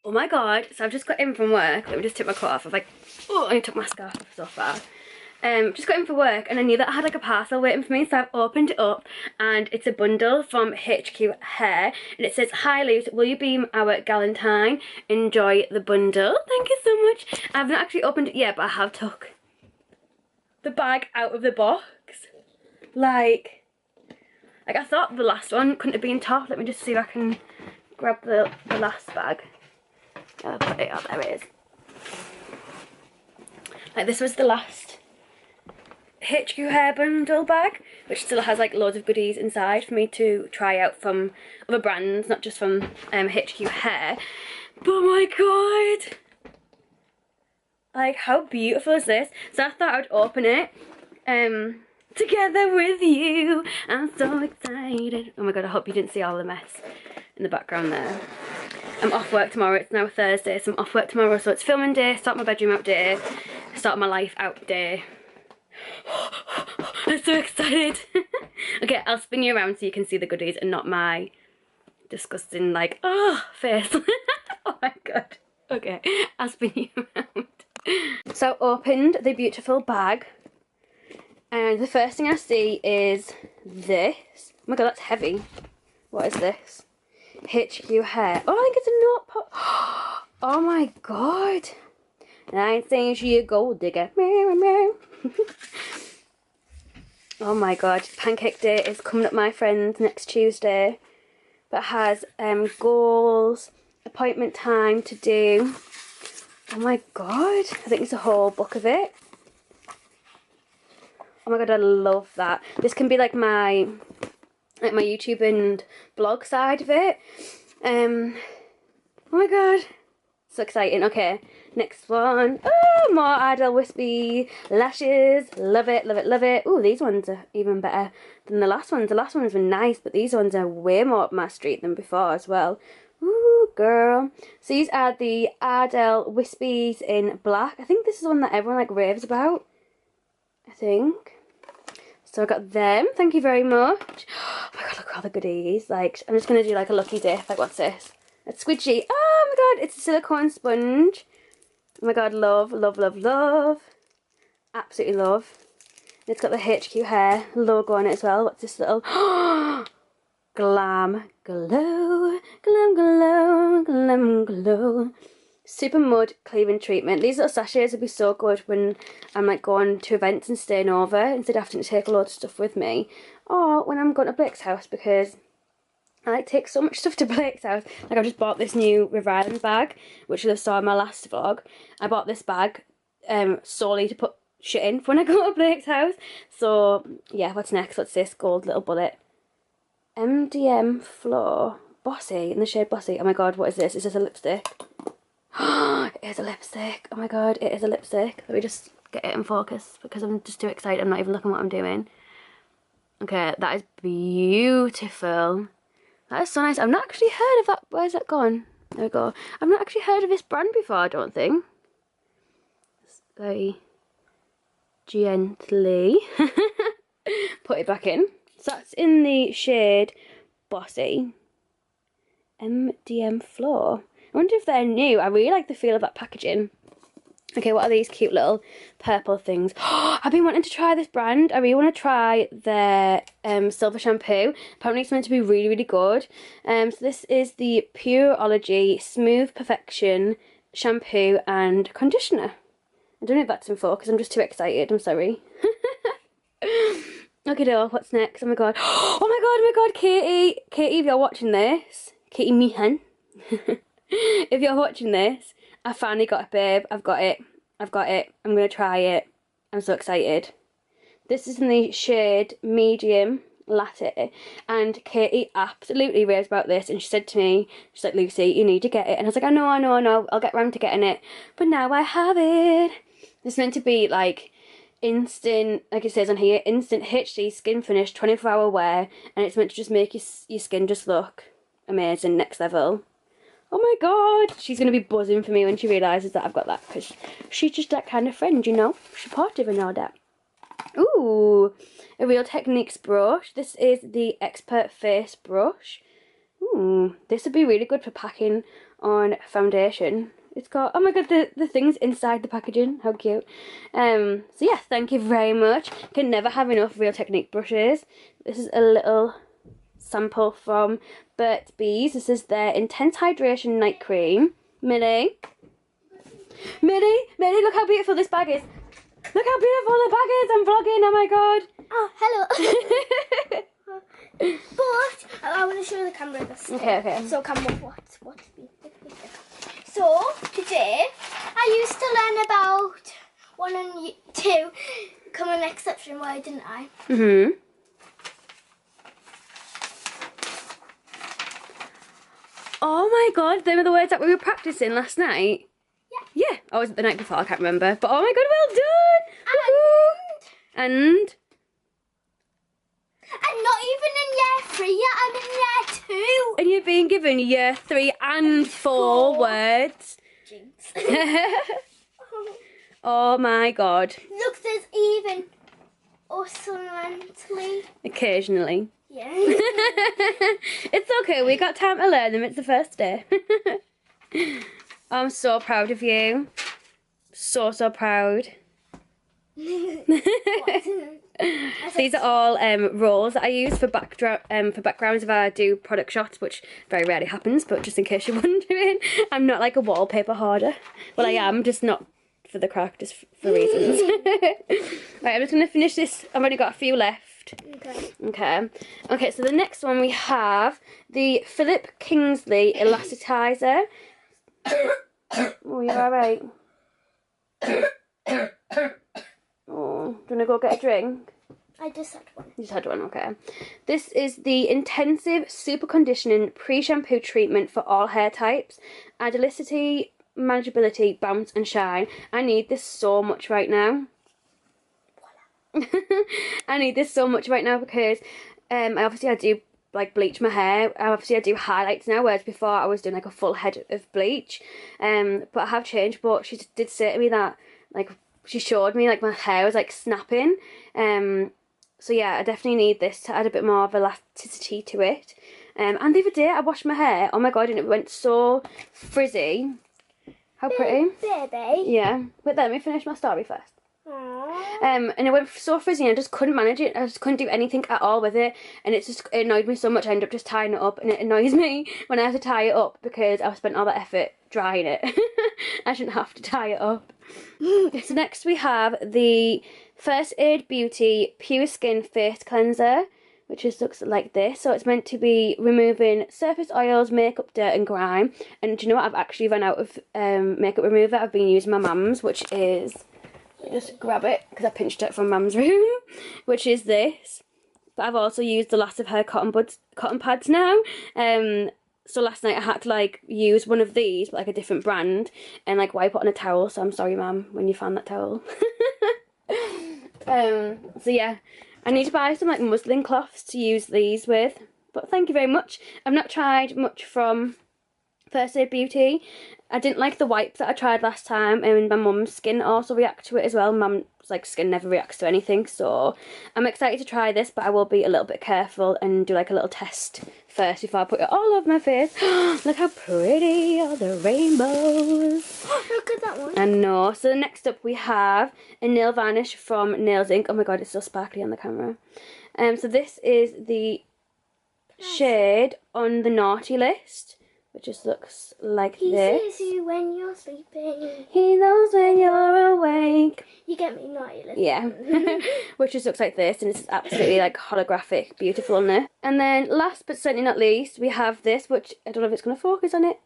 Oh my god, so I've just got in from work. Let me just take my coat off. I've like, oh, I took my scarf off so far. Just got in for work and I knew that I had like a parcel waiting for me, so I've opened it up and it's a bundle from HQ Hair and it says, "Hi Luce, will you be our galentine? Enjoy the bundle." Thank you so much. I've not actually opened it yet, but I have took the bag out of the box. Like I thought the last one couldn't have been top. Let me just see if I can grab the last bag. I'll put it out, there it is. Like this was the last HQ Hair bundle bag, which still has like loads of goodies inside for me to try out from other brands, not just from HQ Hair. But oh my god, like how beautiful is this? So I thought I would open it together with you. I'm so excited. Oh my god, I hope you didn't see all the mess in the background there. I'm off work tomorrow. It's now Thursday, so I'm off work tomorrow, so it's filming day, start my bedroom out day, start my life out day. I'm so excited. Okay, I'll spin you around so you can see the goodies and not my disgusting like face. Oh my god. Okay, I'll spin you around. So I opened the beautiful bag and the first thing I see is this. Oh my god, that's heavy. What is this? HQ Hair. Oh, I think it's a notepad. Oh my god. And I ain't saying she a gold digger. Oh my god, Pancake Day is coming up, my friends, next Tuesday. That has goals, appointment time to do. Oh my god, I think it's a whole book of it. Oh my god, I love that. This can be like my YouTube and blog side of it. Oh my god, so exciting. Okay, next one. Oh, more Idle Wispy lashes. Love it, love it, love it. Oh, these ones are even better than the last ones. The last ones were nice, but these ones are way more up my street than before as well. Ooh, girl. So these are the Ardell Wispies in black. I think this is the one that everyone like raves about, I think. So I got them. Thank you very much. Oh my god, look at all the goodies. Like, I'm just going to do like a lucky dip. Like, what's this? A squidgy. Oh my god, it's a silicone sponge. Oh my god, love, love, love, love. Absolutely love. And it's got the HQ Hair logo on it as well. What's this little... Glam Glow. Glam Glow. Glam Glow. Super Mud Cleaving Treatment. These little sachets would be so good when I'm like going to events and staying over instead of having to take a load of stuff with me. Or when I'm going to Blake's house, because I like take so much stuff to Blake's house. Like I've just bought this new River Island bag, which you saw in my last vlog. I bought this bag solely to put shit in for when I go to Blake's house. So yeah, what's next? What's this? Gold little bullet. MDM Floor. Bossy, in the shade Bossy. Oh my god, what is this? Is this a lipstick? It is a lipstick. Oh my god, it is a lipstick. Let me just get it in focus because I'm just too excited. I'm not even looking what I'm doing. Okay, that is beautiful. That is so nice. I've not actually heard of that. Where's that gone? There we go. I've not actually heard of this brand before, I don't think. Just very gently put it back in. So that's in the shade Bossy. MDM Floor. I wonder if they're new. I really like the feel of that packaging. Okay, what are these cute little purple things? I've been wanting to try this brand. I really want to try their silver shampoo. Apparently it's meant to be really, really good. So this is the Pureology Smooth Perfection Shampoo and Conditioner. I don't know if that's in focus. I'm just too excited. I'm sorry. Okay, doll, what's next? Oh my god. Oh my god, oh my god, Katie. Katie, if you're watching this. Katie Meehan. If you're watching this, I finally got it, babe. I've got it. I've got it. I'm going to try it. I'm so excited. This is in the shade Medium Latte. And Katie absolutely raves about this. And she said to me, she's like, Lucy, you need to get it. And I was like, I know, I know, I know. I'll get round to getting it. But now I have it. It's meant to be like instant, like it says on here, instant HD skin finish, 24-hour wear. And it's meant to just make your skin just look amazing, next level. Oh my god, she's going to be buzzing for me when she realises that I've got that, because she's just that kind of friend, you know, supportive and all that. Ooh, a Real Techniques brush. This is the Expert Face brush. Ooh, this would be really good for packing on foundation. It's got, oh my god, the things inside the packaging. How cute. So yeah, thank you very much. Can never have enough Real Technique brushes. This is a little sample from Burt's Bees. This is their Intense Hydration Night Cream. Millie, look how beautiful this bag is. Look how beautiful the bag is. I'm vlogging, oh my god. Oh, hello. But I want to show the camera this. Okay. So camera, what's So today I used to learn about 1 and 2 common exception word, didn't I? Mhm. Oh my god, them are the words that we were practicing last night. Yeah. Oh, was it the night before? I can't remember. But oh my god, well done. And I'm not even in year 3 yet, I'm in year 2. And you're being given year 3 and 4 words. Jinx. Oh my god. Look, there's even mentally. Occasionally. Yeah. It's okay, we got time to learn them. It's the first day. I'm so proud of you. So proud. These are all rolls that I use for backgrounds if I do product shots, which very rarely happens, but just in case you're wondering, I'm not like a wallpaper hoarder. Well, I am, just not for the crack, just for reasons. Right, I'm just going to finish this. I've only got a few left. Okay, so the next one we have the Philip Kingsley Elasticizer. Oh, you're alright. Oh, do you want to go get a drink? I just had one. You just had one, okay. This is the Intensive Super Conditioning Pre-Shampoo Treatment for all hair types. Adelicity, manageability, bounce and shine. I need this so much right now. I need this so much right now because I do like bleach my hair. Obviously I do highlights now, whereas before I was doing like a full head of bleach. But I have changed. But she did say to me that like she showed me like my hair was like snapping. So yeah, I definitely need this to add a bit more of elasticity to it. And the other day I washed my hair. Oh my god, and it went so frizzy. How pretty. Baby. Yeah. But let me finish my story first. Aww. And it went so frizzy and I just couldn't manage it. I just couldn't do anything at all with it, and it annoyed me so much I ended up just tying it up, and it annoys me when I have to tie it up because I've spent all that effort drying it. I shouldn't have to tie it up. So next we have the First Aid Beauty Pure Skin Face Cleanser, which just looks like this. So it's meant to be removing surface oils, makeup, dirt and grime. And do you know what? I've actually run out of makeup remover. I've been using my mum's, which is... just grab it because I pinched it from Mum's room, which is this. But I've also used the last of her cotton pads now. So last night I had to like use one of these, but like a different brand, and like wipe it on a towel. So I'm sorry, Mum, when you found that towel. So yeah, I need to buy some like muslin cloths to use these with. But thank you very much. I've not tried much from First Aid Beauty. I didn't like the wipes that I tried last time, and my mum's skin also reacts to it as well. Mum's like skin never reacts to anything, so I'm excited to try this, but I will be a little bit careful and do like a little test first before I put it all over my face. Look how pretty, all the rainbows. Look at that one. I know. So next up we have a nail varnish from Nails Inc. Oh my god, it's so sparkly on the camera. So this is the shade On the Naughty List, which just looks like this. He sees you when you're sleeping. He knows when you're awake. You get me, naughty list. Yeah. Which just looks like this, and it's absolutely like holographic beautifulness. And then last but certainly not least, we have this, which I don't know if it's going to focus on it.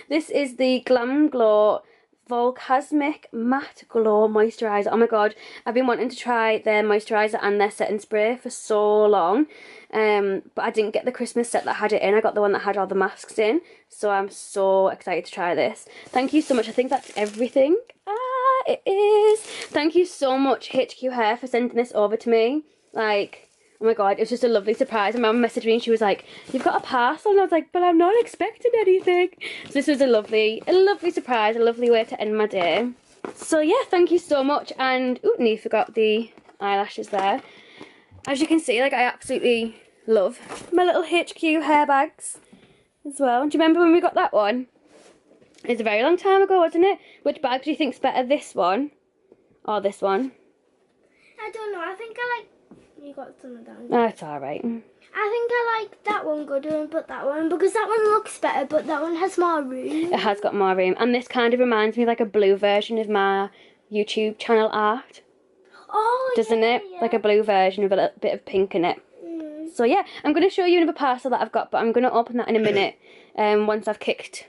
This is the Glam Glow Volcasmic Matte Glow Moisturiser. Oh my god, I've been wanting to try their moisturiser and their setting spray for so long, but I didn't get the Christmas set that had it in. I got the one that had all the masks in, so I'm so excited to try this. Thank you so much. I think that's everything. It is. Thank you so much, HQ Hair, for sending this over to me. Like, oh my god, it was just a lovely surprise. My mum messaged me and she was like, "You've got a parcel," and I was like, "But I'm not expecting anything." So this was a lovely surprise, a lovely way to end my day. So yeah, thank you so much. And ooh, nearly forgot the eyelashes there. As you can see, like I absolutely love my little HQ hair bags. as well. Do you remember when we got that one? It was a very long time ago, wasn't it? Which bag do you think's better, this one or this one? I don't know. I think I like. You got some of that. Oh, it's alright. I think I like that one good and put that one because that one looks better, but that one has more room. It has got more room, and this kind of reminds me of like a blue version of my YouTube channel art. Oh, Doesn't yeah, it? yeah. Like a blue version with a little bit of pink in it. So yeah, I'm going to show you another parcel that I've got, but I'm going to open that in a minute once I've kicked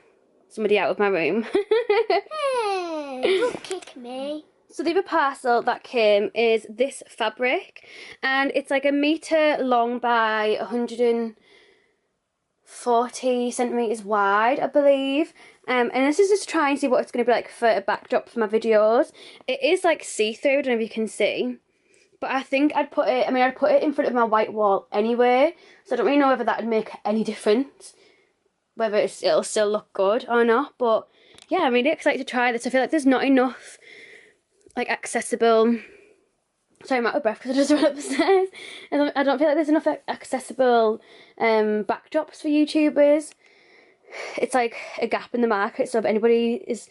somebody out of my room. Hey, don't kick me. So the other parcel that came is this fabric, and it's like 1 metre long by 140 centimetres wide, I believe. And this is just to try and see what it's going to be like for a backdrop for my videos. It is like see-through, I don't know if you can see. But I think I'd put it in front of my white wall anyway. So I don't really know whether that would make any difference. Whether it'll still look good or not. But yeah, I'm really excited to try this. I feel like there's not enough like accessible. Sorry, I'm out of breath because I just ran up the stairs. I don't feel like there's enough accessible backdrops for YouTubers. It's like a gap in the market. So if anybody is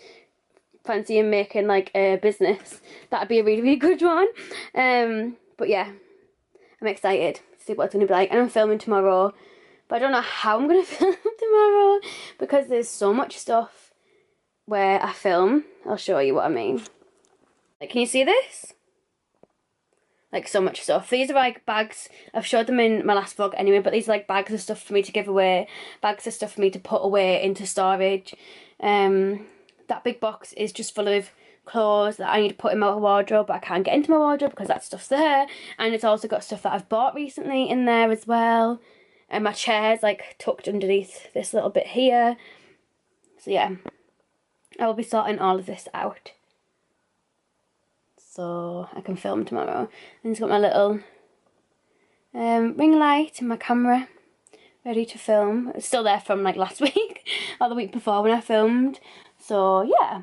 fancying making like a business, that'd be a really, really good one. But yeah, I'm excited to see what it's going to be like. And I'm filming tomorrow, but I don't know how I'm going to film tomorrow because there's so much stuff where I film. I'll show you what I mean. Like, can you see this? Like, so much stuff. These are like bags. I've showed them in my last vlog anyway, but these are like bags of stuff for me to give away, bags of stuff for me to put away into storage. That big box is just full of clothes that I need to put in my wardrobe, but I can't get into my wardrobe because that stuff's there. And it's also got stuff that I've bought recently in there as well. And my chair's like tucked underneath this little bit here. So yeah, I will be sorting all of this out so I can film tomorrow. And it's got my little ring light and my camera ready to film. It's still there from like last week or the week before when I filmed. So yeah,